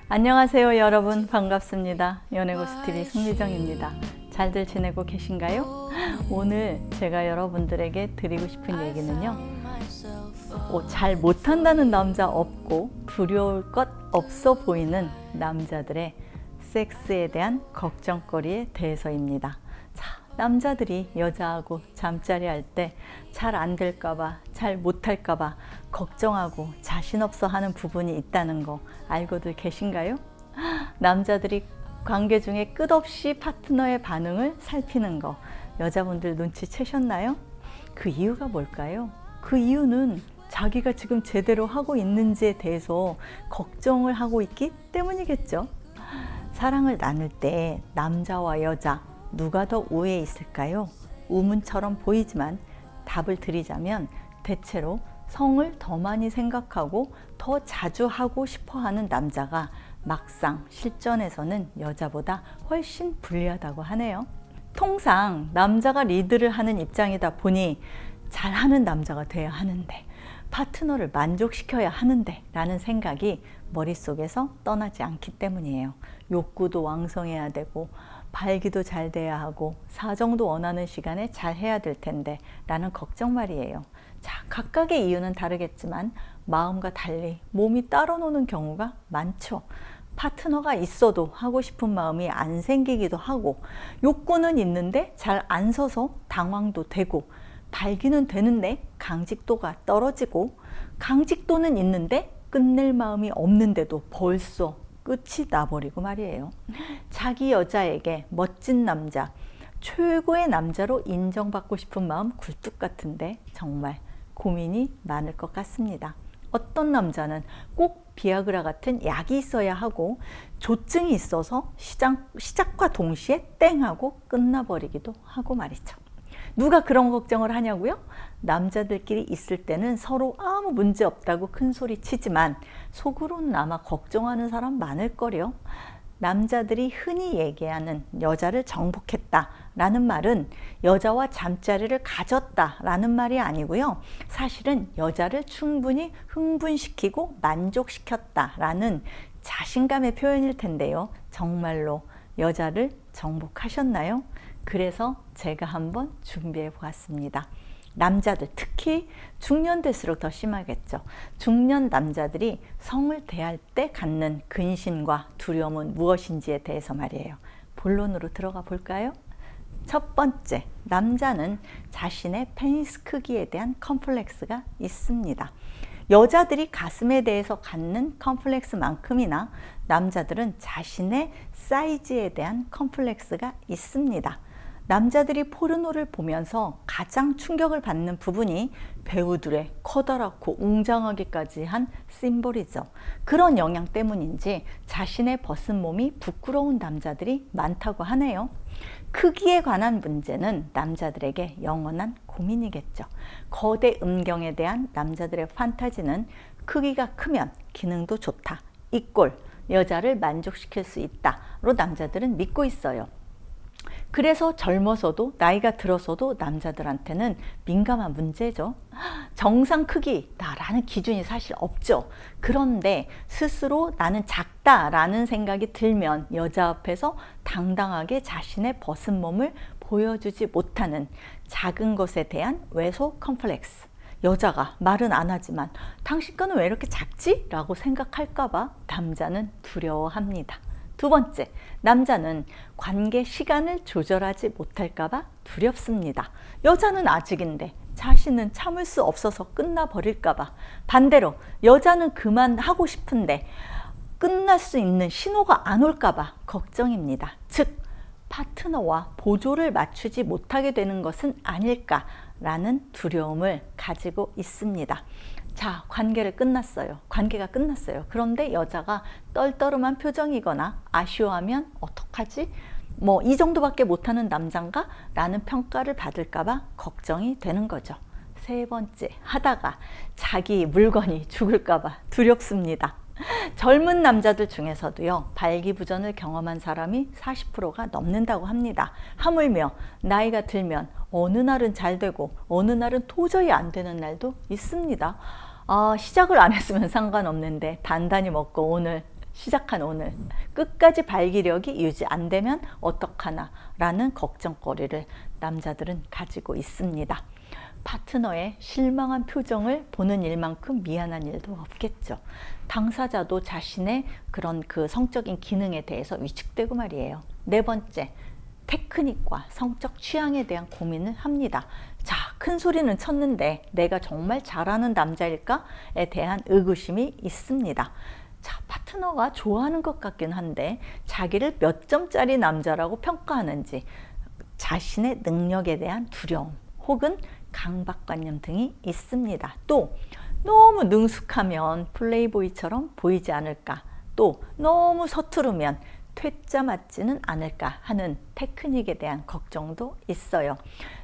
안녕하세요 여러분, 반갑습니다. 연애고수TV 송미정입니다. 잘들 지내고 계신가요? 오늘 제가 여러분들에게 드리고 싶은 얘기는요, 잘 못한다는 남자 없고 두려울 것 없어 보이는 남자들의 섹스에 대한 걱정거리에 대해서입니다. 남자들이 여자하고 잠자리 할 때 잘 안 될까봐, 잘 못할까봐 걱정하고 자신 없어 하는 부분이 있다는 거 알고들 계신가요? 남자들이 관계 중에 끝없이 파트너의 반응을 살피는 거 여자분들 눈치채셨나요? 그 이유가 뭘까요? 그 이유는 자기가 지금 제대로 하고 있는지에 대해서 걱정을 하고 있기 때문이겠죠. 사랑을 나눌 때 남자와 여자 누가 더 우위에 있을까요? 우문처럼 보이지만 답을 드리자면 대체로 성을 더 많이 생각하고 더 자주 하고 싶어하는 남자가 막상 실전에서는 여자보다 훨씬 불리하다고 하네요. 통상 남자가 리드를 하는 입장이다 보니 잘하는 남자가 돼야 하는데, 파트너를 만족시켜야 하는데 라는 생각이 머릿속에서 떠나지 않기 때문이에요. 욕구도 왕성해야 되고 발기도 잘 돼야 하고 사정도 원하는 시간에 잘 해야 될 텐데 라는 걱정 말이에요. 각각의 이유는 다르겠지만 마음과 달리 몸이 따로 노는 경우가 많죠. 파트너가 있어도 하고 싶은 마음이 안 생기기도 하고, 욕구는 있는데 잘 안 서서 당황도 되고, 발기는 되는데 강직도가 떨어지고, 강직도는 있는데 끝낼 마음이 없는데도 벌써 끝이 나버리고 말이에요. 자기 여자에게 멋진 남자, 최고의 남자로 인정받고 싶은 마음 굴뚝 같은데 정말 고민이 많을 것 같습니다. 어떤 남자는 꼭 비아그라 같은 약이 있어야 하고, 조증이 있어서 시작과 동시에 땡 하고 끝나버리기도 하고 말이죠. 누가 그런 걱정을 하냐고요? 남자들끼리 있을 때는 서로 아무 문제 없다고 큰 소리 치지만 속으로는 아마 걱정하는 사람 많을 거요. 남자들이 흔히 얘기하는 여자를 정복했다 라는 말은 여자와 잠자리를 가졌다 라는 말이 아니고요. 사실은 여자를 충분히 흥분시키고 만족시켰다 라는 자신감의 표현일 텐데요. 정말로 여자를 정복하셨나요? 그래서 제가 한번 준비해 보았습니다. 남자들, 특히 중년 될수록 더 심하겠죠. 중년 남자들이 성을 대할 때 갖는 근심과 두려움은 무엇인지에 대해서 말이에요. 본론으로 들어가 볼까요? 첫 번째, 남자는 자신의 페니스 크기에 대한 컴플렉스가 있습니다. 여자들이 가슴에 대해서 갖는 컴플렉스만큼이나 남자들은 자신의 사이즈에 대한 컴플렉스가 있습니다. 남자들이 포르노를 보면서 가장 충격을 받는 부분이 배우들의 커다랗고 웅장하기까지 한 심볼이죠. 그런 영향 때문인지 자신의 벗은 몸이 부끄러운 남자들이 많다고 하네요. 크기에 관한 문제는 남자들에게 영원한 고민이겠죠. 거대 음경에 대한 남자들의 판타지는 크기가 크면 기능도 좋다, 이꼴 여자를 만족시킬 수 있다로 남자들은 믿고 있어요. 그래서 젊어서도 나이가 들어서도 남자들한테는 민감한 문제죠. 정상 크기다라는 기준이 사실 없죠. 그런데 스스로 나는 작다라는 생각이 들면 여자 앞에서 당당하게 자신의 벗은 몸을 보여주지 못하는 작은 것에 대한 왜소 컴플렉스. 여자가 말은 안 하지만 당신 거는 왜 이렇게 작지? 라고 생각할까봐 남자는 두려워합니다. 두 번째, 남자는 관계 시간을 조절하지 못할까봐 두렵습니다. 여자는 아직인데 자신은 참을 수 없어서 끝나버릴까봐. 반대로 여자는 그만하고 싶은데 끝날 수 있는 신호가 안 올까봐 걱정입니다. 즉, 파트너와 보조를 맞추지 못하게 되는 것은 아닐까라는 두려움을 가지고 있습니다. 관계가 끝났어요. 그런데 여자가 떨떠름한 표정이거나 아쉬워하면 어떡하지? 이 정도밖에 못하는 남잔가? 라는 평가를 받을까봐 걱정이 되는 거죠. 세 번째, 하다가 자기 물건이 죽을까봐 두렵습니다. 젊은 남자들 중에서도요, 발기부전을 경험한 사람이 40%가 넘는다고 합니다. 하물며 나이가 들면 어느 날은 잘 되고 어느 날은 도저히 안 되는 날도 있습니다. 시작을 안 했으면 상관없는데 단단히 먹고 오늘 시작한 오늘 끝까지 발기력이 유지 안 되면 어떡하나 라는 걱정거리를 남자들은 가지고 있습니다. 파트너의 실망한 표정을 보는 일만큼 미안한 일도 없겠죠. 당사자도 자신의 그런 그 성적인 기능에 대해서 위축되고 말이에요. 네 번째, 테크닉과 성적 취향에 대한 고민을 합니다. 자, 큰 소리는 쳤는데 내가 정말 잘하는 남자일까에 대한 의구심이 있습니다. 자, 파트너가 좋아하는 것 같긴 한데 자기를 몇 점짜리 남자라고 평가하는지, 자신의 능력에 대한 두려움 혹은 강박관념 등이 있습니다. 또 너무 능숙하면 플레이보이처럼 보이지 않을까, 또 너무 서투르면 퇴짜 맞지는 않을까 하는 테크닉에 대한 걱정도 있어요.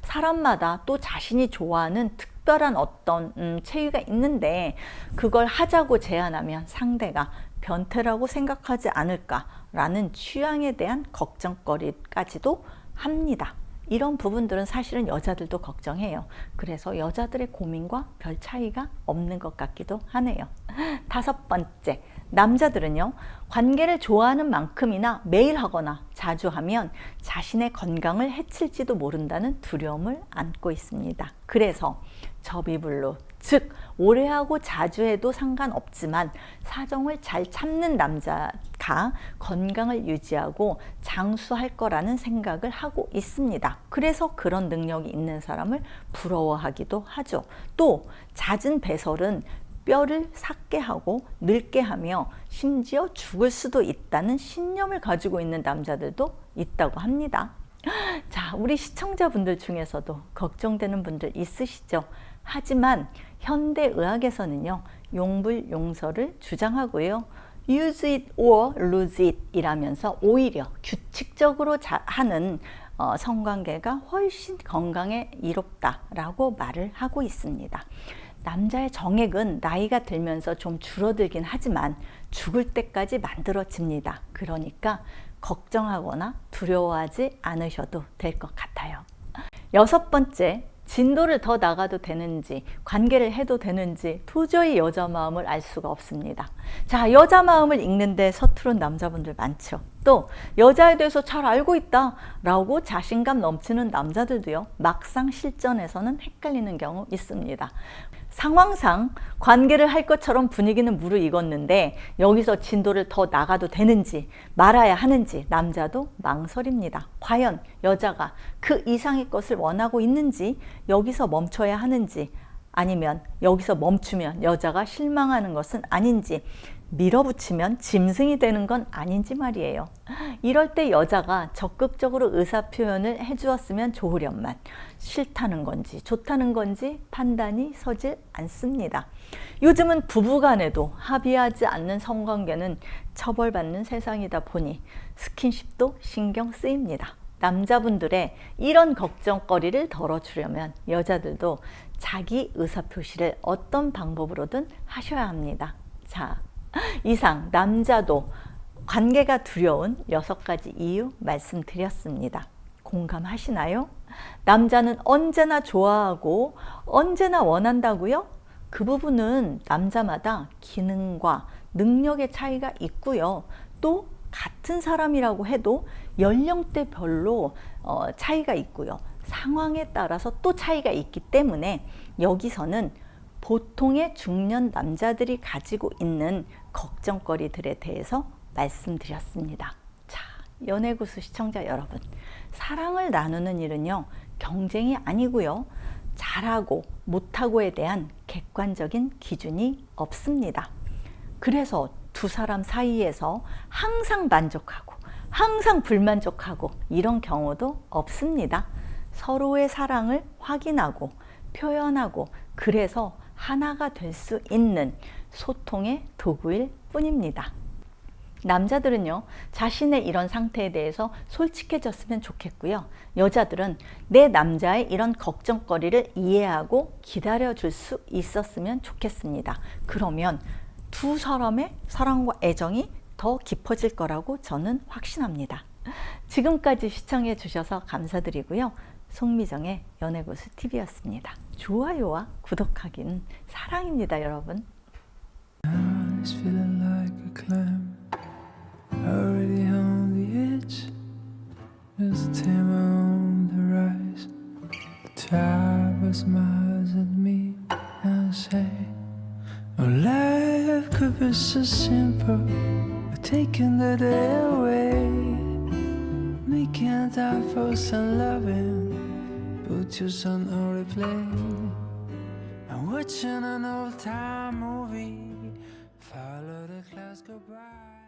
사람마다 또 자신이 좋아하는 특별한 어떤 체위가 있는데 그걸 하자고 제안하면 상대가 변태라고 생각하지 않을까라는 취향에 대한 걱정거리까지도 합니다. 이런 부분들은 사실은 여자들도 걱정해요. 그래서 여자들의 고민과 별 차이가 없는 것 같기도 하네요. 다섯 번째, 남자들은요, 관계를 좋아하는 만큼이나 매일 하거나 자주 하면 자신의 건강을 해칠지도 모른다는 두려움을 안고 있습니다. 그래서 접이불로, 즉 오래 하고 자주 해도 상관없지만 사정을 잘 참는 남자가 건강을 유지하고 장수할 거라는 생각을 하고 있습니다. 그래서 그런 능력이 있는 사람을 부러워하기도 하죠. 또 잦은 배설은 뼈를 삭게 하고 늙게 하며 심지어 죽을 수도 있다는 신념을 가지고 있는 남자들도 있다고 합니다. 자, 우리 시청자분들 중에서도 걱정되는 분들 있으시죠? 하지만 현대의학에서는요, 용불용설을 주장하고요, use it or lose it 이라면서 오히려 규칙적으로 하는 성관계가 훨씬 건강에 이롭다라고 말을 하고 있습니다. 남자의 정액은 나이가 들면서 좀 줄어들긴 하지만 죽을 때까지 만들어집니다. 그러니까 걱정하거나 두려워하지 않으셔도 될 것 같아요. 여섯 번째, 진도를 더 나가도 되는지, 관계를 해도 되는지 도저히 여자 마음을 알 수가 없습니다. 자, 여자 마음을 읽는데 서투른 남자분들 많죠. 또 여자에 대해서 잘 알고 있다 라고 자신감 넘치는 남자들도요, 막상 실전에서는 헷갈리는 경우 있습니다. 상황상 관계를 할 것처럼 분위기는 무르익었는데 여기서 진도를 더 나가도 되는지 말아야 하는지 남자도 망설입니다. 과연 여자가 그 이상의 것을 원하고 있는지, 여기서 멈춰야 하는지, 아니면 여기서 멈추면 여자가 실망하는 것은 아닌지, 밀어붙이면 짐승이 되는 건 아닌지 말이에요. 이럴 때 여자가 적극적으로 의사표현을 해주었으면 좋으련만 싫다는 건지 좋다는 건지 판단이 서질 않습니다. 요즘은 부부간에도 합의하지 않는 성관계는 처벌받는 세상이다 보니 스킨십도 신경 쓰입니다. 남자분들의 이런 걱정거리를 덜어주려면 여자들도 자기 의사표시를 어떤 방법으로든 하셔야 합니다. 자, 이상 남자도 관계가 두려운 6가지 이유 말씀드렸습니다. 공감하시나요? 남자는 언제나 좋아하고 언제나 원한다고요? 그 부분은 남자마다 기능과 능력의 차이가 있고요. 또 같은 사람이라고 해도 연령대별로 차이가 있고요. 상황에 따라서 또 차이가 있기 때문에 여기서는 보통의 중년 남자들이 가지고 있는 걱정거리들에 대해서 말씀드렸습니다. 자, 연애구수 시청자 여러분, 사랑을 나누는 일은요, 경쟁이 아니고요, 잘하고 못하고에 대한 객관적인 기준이 없습니다. 그래서 두 사람 사이에서 항상 만족하고 항상 불만족하고 이런 경우도 없습니다. 서로의 사랑을 확인하고 표현하고 그래서 하나가 될 수 있는 소통의 도구일 뿐입니다. 남자들은요, 자신의 이런 상태에 대해서 솔직해졌으면 좋겠고요. 여자들은 내 남자의 이런 걱정거리를 이해하고 기다려줄 수 있었으면 좋겠습니다. 그러면 두 사람의 사랑과 애정이 더 깊어질 거라고 저는 확신합니다. 지금까지 시청해 주셔서 감사드리고요. 송미정의 연애고수 TV였습니다. 좋아요와 구독하기는 사랑입니다, 여러분. say, oh, life could be so simple, taking the day away, making a divorce and loving, put your son on replay. I'm watching an old time movie, follow the clouds go by.